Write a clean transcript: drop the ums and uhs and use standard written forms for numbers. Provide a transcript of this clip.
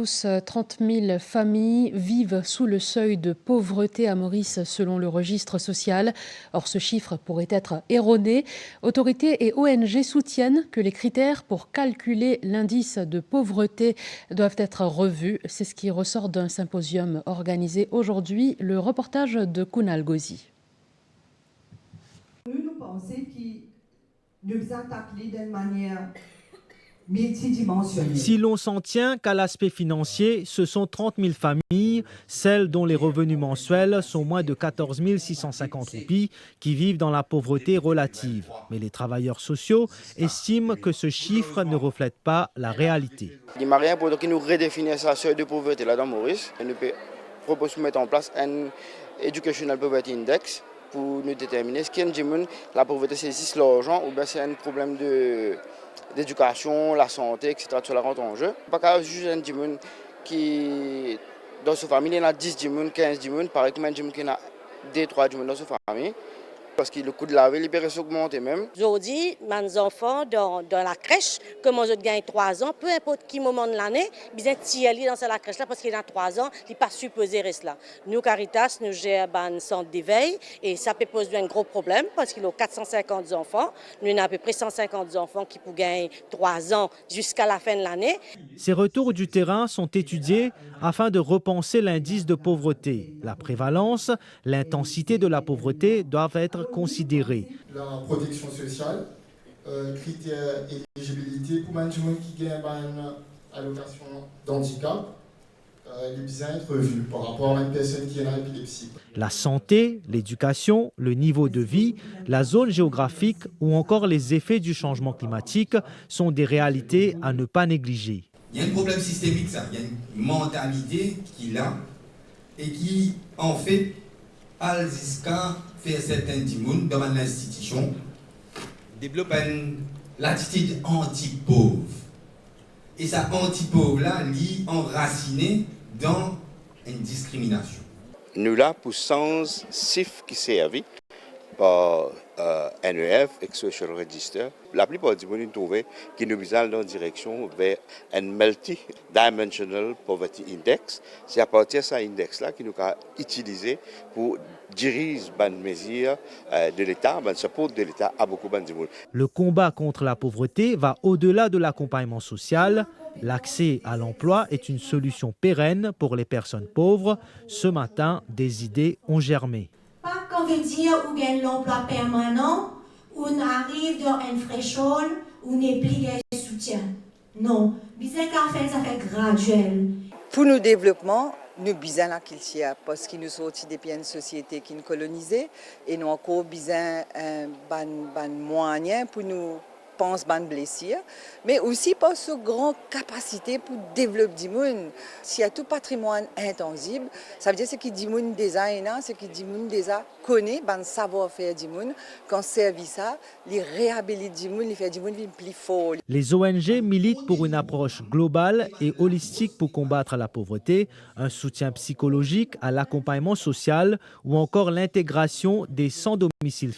30 000 familles vivent sous le seuil de pauvreté à Maurice selon le registre social. Or, ce chiffre pourrait être erroné. Autorités et ONG soutiennent que les critères pour calculer l'indice de pauvreté doivent être revus. C'est ce qui ressort d'un symposium organisé aujourd'hui. Le reportage de Kunal Gozi. Nous pensons qu'il nous attaque d'une manière multidimensionnelle. Si l'on s'en tient qu'à l'aspect financier, ce sont 30 000 familles, celles dont les revenus mensuels sont moins de 14 650 roupies, qui vivent dans la pauvreté relative. Mais les travailleurs sociaux estiment que ce chiffre ne reflète pas la réalité. Il n'y a rien pour que nous redéfinissions ce seuil de pauvreté là dans Maurice. Nous proposons de mettre en place un Educational Poverty Index pour nous déterminer ce qui est la pauvreté, c'est juste l'argent ou bien c'est un problème d'éducation, la santé, etc. Tout cela rentre en jeu. Pas qu'à juger un djimoun qui, dans sa famille, il y en a 10 djimouns, 15 djimouns, pareil comme un djimoun qui a 2-3 djimouns dans sa famille. Parce que le coût de la vie libéré s'augmente même. Aujourd'hui, mes enfants dans la crèche, comme je gagne 3 ans, peu importe qui moment de l'année, ils sont allés dans la crèche là parce qu'il a 3 ans, il n'est pas supposé rester là. Nous, Caritas, nous gérons un centre d'éveil et ça peut poser un gros problème parce qu'il y a 450 enfants. Nous avons à peu près 150 enfants qui peuvent gagner 3 ans jusqu'à la fin de l'année. Ces retours du terrain sont étudiés afin de repenser l'indice de pauvreté. La prévalence, l'intensité de la pauvreté doivent être considérés. La protection sociale, critères éligibilité pour les gens qui gagnent une allocation d'handicap, il bien être revu par rapport à une personne qui a une épilepsie. La santé, l'éducation, le niveau de vie, la zone géographique ou encore les effets du changement climatique sont des réalités à ne pas négliger. Il y a un problème systémique, ça. Il y a une mentalité qui est là et qui, en fait, Alziska fait certains dimoun dans l'institution, développe l'attitude anti-pauvre. Et ça anti-pauvre-là, lie enraciné dans une discrimination. Nous là, pour sens CIF qui servi par NEF et Social Register, la plupart des gens nous trouvent qui nous visent dans la direction vers un multi-dimensional poverty index. C'est à partir de cet index-là que nous avons utilisé pour diriger les mesures de l'État, le support de l'État à beaucoup de gens. Le combat contre la pauvreté va au-delà de l'accompagnement social. L'accès à l'emploi est une solution pérenne pour les personnes pauvres. Ce matin, des idées ont germé. Pas qu'on veut dire ou bien l'emploi permanent, où on arrive dans une threshold, où on n'est plus de soutien. Non, mais c'est qu'en fait, ça fait graduel. Pour nos développements, nous besoin là qu'il y a parce qu'il nous sortit depuis une société qui nous colonisait et nous encore besoin ban moyen pour nous pense ban blessure, mais aussi par ce grande capacité pour développer du monde. S'il y a tout patrimoine intangible, ça veut dire ce qui dit monde déjà ce qui dit monde déjà connaît ban savoir-faire du monde, quand servi ça, les réhabilite du monde, les fait du monde plus fort. Les ONG militent pour une approche globale et holistique pour combattre la pauvreté, un soutien psychologique à l'accompagnement social ou encore l'intégration des sans domicile